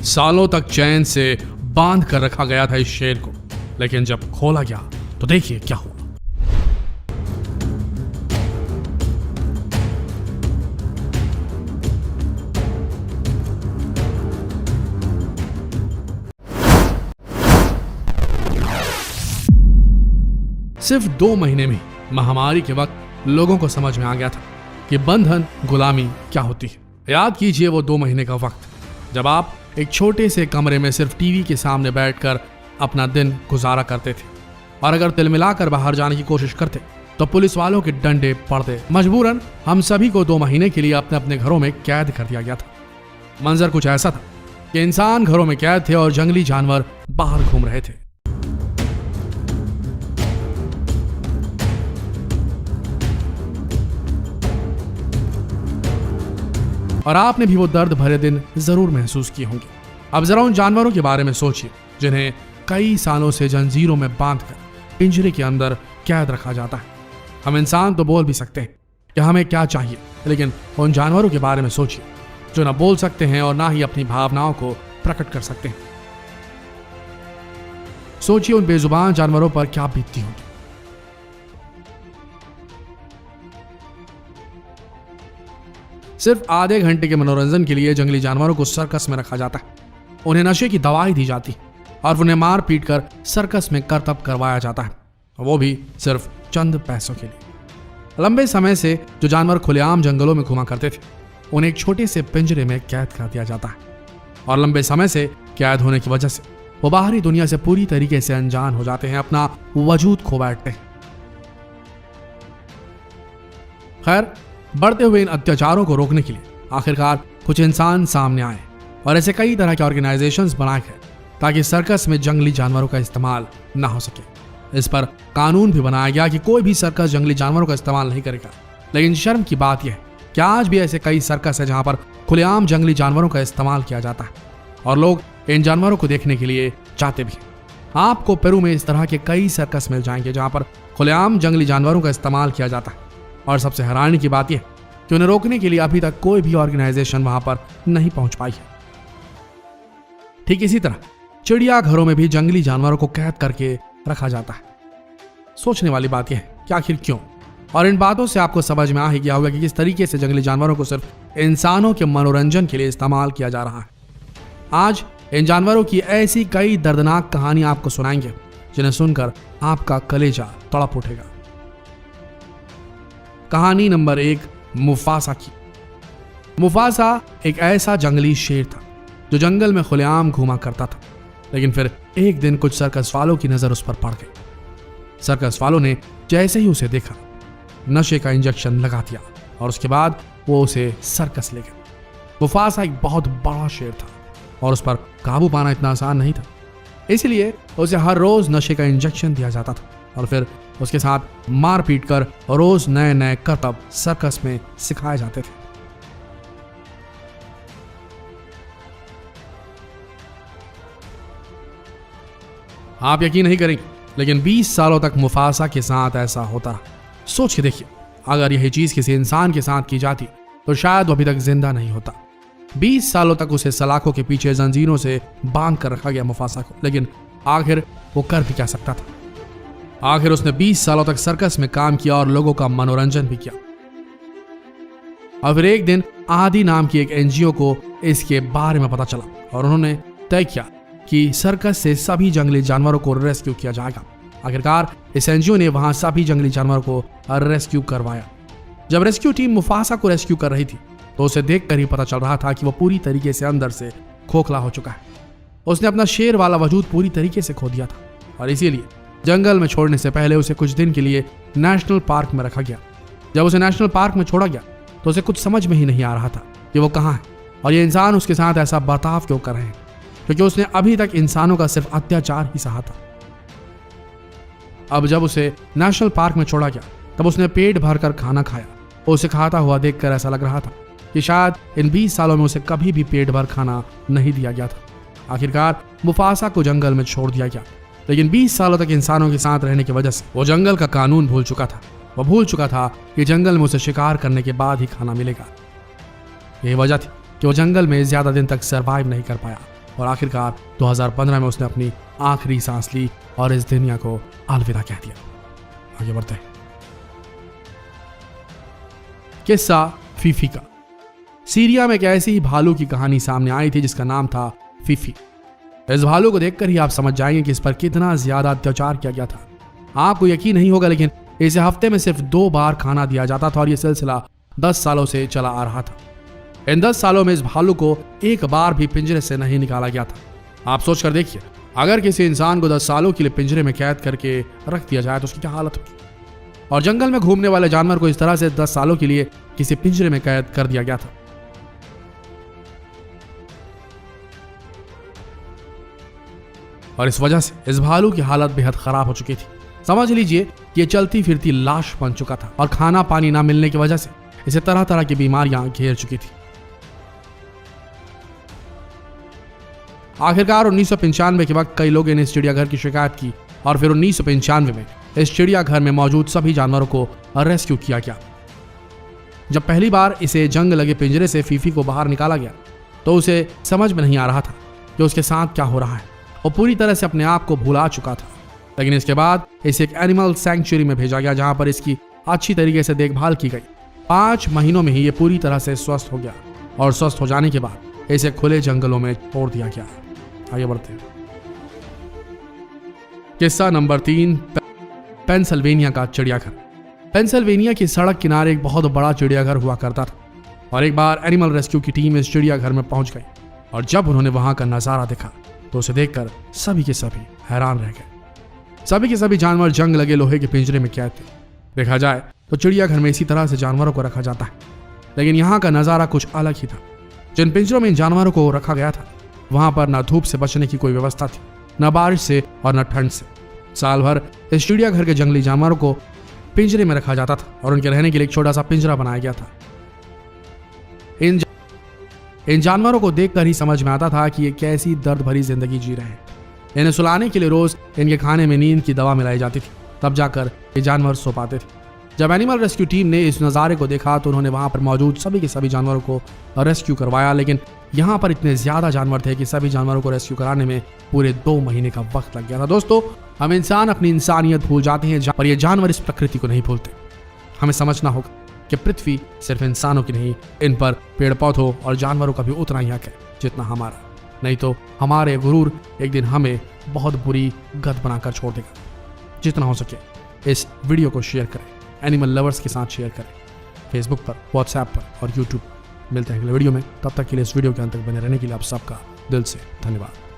सालों तक चैन से बांध कर रखा गया था इस शेर को, लेकिन जब खोला गया तो देखिए क्या हुआ। सिर्फ 2 महीने में महामारी के वक्त लोगों को समझ में आ गया था कि बंधन गुलामी क्या होती है। याद कीजिए वो 2 महीने का वक्त जब आप एक छोटे से कमरे में सिर्फ टीवी के सामने बैठकर अपना दिन गुजारा करते थे, और अगर तिलमिलाकर बाहर जाने की कोशिश करते तो पुलिस वालों के डंडे पड़ते। मजबूरन हम सभी को 2 महीने के लिए अपने अपने घरों में कैद कर दिया गया था। मंजर कुछ ऐसा था कि इंसान घरों में कैद थे और जंगली जानवर बाहर घूम रहे थे। और आपने भी वो दर्द भरे दिन जरूर महसूस किए होंगे। अब जरा उन जानवरों के बारे में सोचिए जिन्हें कई सालों से जंजीरों में बांधकर पिंजरे के अंदर कैद रखा जाता है। हम इंसान तो बोल भी सकते हैं कि हमें क्या चाहिए, लेकिन उन जानवरों के बारे में सोचिए जो ना बोल सकते हैं और ना ही अपनी भावनाओं को प्रकट कर सकते हैं। सोचिए उन बेजुबान जानवरों पर क्या बीतती होगी। सिर्फ आधे घंटे के मनोरंजन के लिए जंगली जानवरों को सर्कस में रखा जाता है। उन्हें नशे की दवाई दी जाती और उन्हें मार पीट कर सर्कस में करतब करवाया जाता है, वो भी सिर्फ चंद पैसों के लिए। लंबे समय से जो जानवर खुलेआम जंगलों में घुमा करते थे उन्हें एक छोटे से पिंजरे में कैद कर दिया जाता है, और लंबे समय से कैद होने की वजह से वो बाहरी दुनिया से पूरी तरीके से अनजान हो जाते हैं, अपना वजूद खो बैठते हैं। खैर, बढ़ते हुए इन अत्याचारों को रोकने के लिए आखिरकार कुछ इंसान सामने आए और ऐसे कई तरह के ऑर्गेनाइजेशंस बनाए गए ताकि सर्कस में जंगली जानवरों का इस्तेमाल ना हो सके। इस पर कानून भी बनाया गया कि कोई भी सर्कस जंगली जानवरों का इस्तेमाल नहीं करेगा। लेकिन शर्म की बात यह है कि आज भी ऐसे कई सर्कस है जहां पर खुलेआम जंगली जानवरों का इस्तेमाल किया जाता है और लोग इन जानवरों को देखने के लिए जाते भी हैं। आपको पेरू में इस तरह के कई सर्कस मिल जाएंगे जहां पर खुलेआम जंगली जानवरों का इस्तेमाल किया जाता है, और सबसे हैरानी की बात यह कि उन्हें रोकने के लिए अभी तक कोई भी ऑर्गेनाइजेशन वहां पर नहीं पहुंच पाई है। ठीक इसी तरह चिड़ियाघरों में भी जंगली जानवरों को कैद करके रखा जाता है। सोचने वाली बात यह है कि आखिर क्यों, और इन बातों से आपको समझ में आ ही गया होगा कि किस तरीके से जंगली जानवरों को सिर्फ इंसानों के मनोरंजन के लिए इस्तेमाल किया जा रहा है। आज इन जानवरों की ऐसी कई दर्दनाक कहानी आपको सुनाएंगे जिन्हें सुनकर आपका कलेजा तड़प उठेगा। कहानी नंबर 1, मुफासा की। मुफासा एक ऐसा जंगली शेर था जो जंगल में खुलेआम घूमा करता था, लेकिन फिर एक दिन कुछ सर्कस वालों की नजर उस पर पड़ गई। सर्कस वालों ने जैसे ही उसे देखा नशे का इंजेक्शन लगा दिया और उसके बाद वो उसे सर्कस ले गए। मुफासा एक बहुत बड़ा शेर था और उस पर काबू पाना इतना आसान नहीं था, इसलिए उसे हर रोज नशे का इंजेक्शन दिया जाता था और फिर उसके साथ मार पीट कर रोज नए नए करतब सर्कस में सिखाए जाते थे। आप यकीन नहीं करेंगे, लेकिन 20 सालों तक मुफासा के साथ ऐसा होता रहा। सोच के देखिए, अगर यही चीज किसी इंसान के साथ की जाती तो शायद वो अभी तक जिंदा नहीं होता। 20 सालों तक उसे सलाखों के पीछे जंजीरों से बांध कर रखा गया मुफासा को, लेकिन आखिर वो कर भी क्या सकता था। आखिर उसने 20 सालों तक सर्कस में काम किया और लोगों का मनोरंजन भी किया। और फिर एक दिन आदि नाम की एक एनजीओ को इसके बारे में पता चला और उन्होंने तय किया कि सर्कस से सभी जंगली जानवरों को रेस्क्यू किया जाएगा। आखिरकार इस एनजीओ ने वहां सभी जंगली जानवरों को रेस्क्यू करवाया। जब रेस्क्यू टीम मुफासा को रेस्क्यू कर रही थी तो उसे देखकर ही पता चल रहा था कि वो पूरी तरीके से अंदर से खोखला हो चुका है। उसने अपना शेर वाला वजूद पूरी तरीके से खो दिया था और इसीलिए जंगल में छोड़ने से पहले उसे कुछ दिन के लिए नेशनल पार्क में रखा गया। जब उसे नेशनल पार्क में छोड़ा गया तो उसे कुछ समझ में ही नहीं आ रहा था कि वो कहाँ है और ये इंसान उसके साथ ऐसा बर्ताव क्यों कर रहे हैं, क्योंकि उसने अभी तक इंसानों का सिर्फ अत्याचार ही सहा था। अब जब उसे नेशनल पार्क में छोड़ा गया तब उसने पेट भरकर खाना खाया। उसे खाता हुआ देखकर ऐसा लग रहा था कि शायद इन 20 सालों में उसे कभी भी पेट भर खाना नहीं दिया गया था। आखिरकार मुफासा को जंगल में छोड़ दिया गया, लेकिन 20 सालों तक इंसानों के साथ रहने की वजह से वो जंगल का कानून भूल चुका था। वो भूल चुका था कि जंगल में उसे शिकार करने के बाद ही खाना मिलेगा। यही वजह थी कि वो जंगल में ज्यादा दिन तक सरवाइव नहीं कर पाया और आखिरकार 2015 में उसने अपनी आखिरी सांस ली और इस दुनिया को अलविदा कह दिया। आगे बढ़ते हैं। किस्सा फीफी का। सीरिया में एक ऐसी भालू की कहानी सामने आई थी जिसका नाम था फीफी। इस भालू को देखकर ही आप समझ जाएंगे कि इस पर कितना ज्यादा अत्याचार किया गया था। आपको यकीन नहीं होगा, लेकिन इसे हफ्ते में सिर्फ 2 बार खाना दिया जाता था और यह सिलसिला 10 सालों से चला आ रहा था। इन 10 सालों में इस भालू को एक बार भी पिंजरे से नहीं निकाला गया था। आप सोच कर देखिए, अगर किसी इंसान को 10 सालों के लिए पिंजरे में कैद करके रख दिया जाए तो उसकी क्या हालत होगी। और जंगल में घूमने वाले जानवर को इस तरह से 10 सालों के लिए किसी पिंजरे में कैद कर दिया गया था। और इस वजह से इस भालू की हालत बेहद खराब हो चुकी थी। समझ लीजिए कि ये चलती फिरती लाश बन चुका था और खाना पानी ना मिलने की वजह से इसे तरह तरह की बीमारियां घेर चुकी थी। आखिरकार 1995 के वक्त कई लोगों ने इस चिड़ियाघर की शिकायत की और फिर 1995 में इस चिड़ियाघर में मौजूद सभी जानवरों को रेस्क्यू किया गया। जब पहली बार इसे जंग लगे पिंजरे से फीफी को बाहर निकाला गया तो उसे समझ में नहीं आ रहा था कि उसके साथ क्या हो रहा है। वो पूरी तरह से अपने आप को भुला चुका था। लेकिन इसके बाद इसे एक एनिमल सैंक्चुरी में भेजा गया जहां पर इसकी अच्छी तरीके से देखभाल की गई। 5 महीनों में ही ये पूरी तरह से स्वस्थ हो गया और स्वस्थ हो जाने के बाद इसे खुले जंगलों में छोड़ दिया गया। आगे बढ़ते हैं। किस्सा नंबर 3, पेंसिल्वेनिया का चिड़ियाघर। पेंसिल्वेनिया की सड़क किनारे एक बहुत बड़ा चिड़ियाघर हुआ करता था और एक बार एनिमल रेस्क्यू की टीम इस चिड़ियाघर में पहुंच गई और जब उन्होंने वहां का नजारा देखा तो उसे देखकर सभी के सभी हैरान रह गए। सभी के सभी जानवर जंग लगे लोहे के पिंजरे में कैद थे। देखा जाए तो चिड़ियाघर में इसी तरह से जानवरों को रखा जाता है, लेकिन यहाँ का नजारा कुछ अलग ही था। जिन पिंजरों में इन जानवरों को रखा गया था वहां पर न धूप से बचने की कोई व्यवस्था थी, न बारिश से और न ठंड से। साल भर इस चिड़ियाघर के जंगली जानवरों को पिंजरे में रखा जाता था और उनके रहने के लिए एक छोटा सा पिंजरा बनाया गया था। इन जानवरों को देखकर ही समझ में आता था कि ये कैसी दर्द भरी जिंदगी जी रहे हैं। इन्हें सुलाने के लिए रोज इनके खाने में नींद की दवा मिलाई जाती थी, तब जाकर ये जानवर सो पाते थे। जब एनिमल रेस्क्यू टीम ने इस नज़ारे को देखा तो उन्होंने वहां पर मौजूद सभी के सभी जानवरों को रेस्क्यू करवाया, लेकिन यहाँ पर इतने ज्यादा जानवर थे कि सभी जानवरों को रेस्क्यू कराने में पूरे 2 महीने का वक्त लग गया था। दोस्तों, हम इंसान अपनी इंसानियत भूल जाते हैं पर ये जानवर इस प्रकृति को नहीं भूलते। हमें समझना होगा कि पृथ्वी सिर्फ इंसानों की नहीं, इन पर पेड़ पौधों और जानवरों का भी उतना ही हक है जितना हमारा। नहीं तो हमारे गुरूर एक दिन हमें बहुत बुरी गत बनाकर छोड़ देगा। जितना हो सके इस वीडियो को शेयर करें, एनिमल लवर्स के साथ शेयर करें, फेसबुक पर, व्हाट्सएप पर और यूट्यूब। मिलते हैं अगले वीडियो में। तब तक के लिए इस वीडियो के अंत तक बने रहने के लिए आप सबका दिल से धन्यवाद।